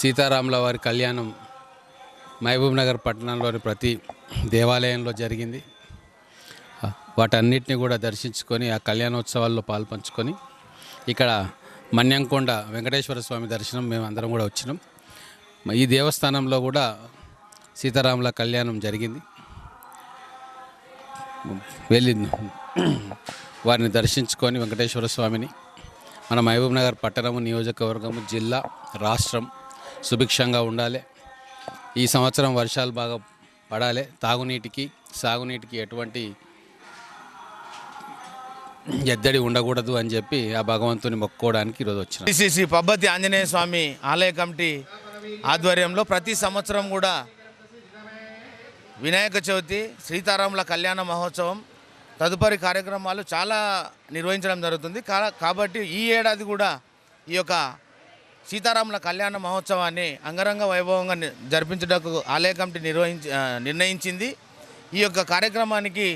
సీతారాముల వారి కళ్యాణం మహబూబ్ నగర్ పట్టణంలోని ప్రతి దేవాలయంలో జరిగింది. వాటన్నిటిని కూడా దర్శించుకొని ఆ కళ్యాణోత్సవాల్లో పాల్పంచుకొని ఇక్కడ మన్యంకొండ వెంకటేశ్వర స్వామి దర్శనం మేము అందరం కూడా వచ్చినాం. ఈ దేవస్థానంలో కూడా సీతారాముల కళ్యాణం జరిగింది. వెళ్ళి వారిని దర్శించుకొని వెంకటేశ్వర స్వామిని మన మహబూబ్ నగర్ పట్టణము, నియోజకవర్గము, జిల్లా, రాష్ట్రం సుభిక్షంగా ఉండాలి. ఈ సంవత్సరం వర్షాలు బాగా పడాలి. తాగునీటికి సాగునీటికి ఎటువంటి ఎద్దడి ఉండకూడదు అని చెప్పి ఆ భగవంతుని మొక్కుకోవడానికి ఈరోజు వచ్చిన శ్రీ పబ్బతి ఆంజనేయ స్వామి ఆలయ కమిటీ ఆధ్వర్యంలో ప్రతి సంవత్సరం కూడా వినాయక చవితి, సీతారాముల కళ్యాణ మహోత్సవం తదుపరి కార్యక్రమాలు చాలా నిర్వహించడం జరుగుతుంది. కాబట్టి ఈ ఏడాది కూడా ఈ యొక్క సీతారాముల కళ్యాణ మహోత్సవాన్ని అంగరంగ వైభవంగా జరిపించడానికి ఆలయ కమిటీ నిర్ణయించింది. ఈ యొక్క కార్యక్రమానికి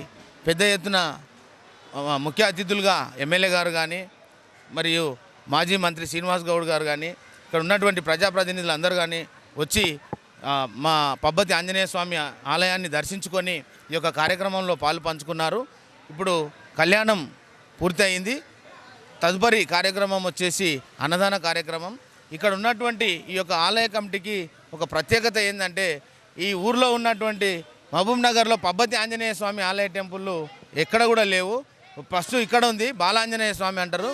పెద్ద ఎత్తున ముఖ్య అతిథులుగా ఎమ్మెల్యే గారు కానీ, మరియు మాజీ మంత్రి శ్రీనివాస్ గౌడ్ గారు కానీ, ఇక్కడ ఉన్నటువంటి ప్రజాప్రతినిధులు అందరూ కానీ వచ్చి మా పబ్బతి ఆంజనేయ స్వామి ఆలయాన్ని దర్శించుకొని ఈ యొక్క కార్యక్రమంలో పాలు పంచుకున్నారు. ఇప్పుడు కళ్యాణం పూర్తి అయింది. తదుపరి కార్యక్రమం వచ్చేసి అన్నదాన కార్యక్రమం. ఇక్కడ ఉన్నటువంటి ఈ యొక్క ఆలయ కమిటీకి ఒక ప్రత్యేకత ఏంటంటే, ఈ ఊర్లో ఉన్నటువంటి మహబూబ్ నగర్లో పబ్బతి ఆంజనేయ స్వామి ఆలయ టెంపుల్ ఎక్కడ కూడా లేవు. ఫస్ట్ ఇక్కడ ఉంది, బాలాంజనేయ స్వామి అంటారు.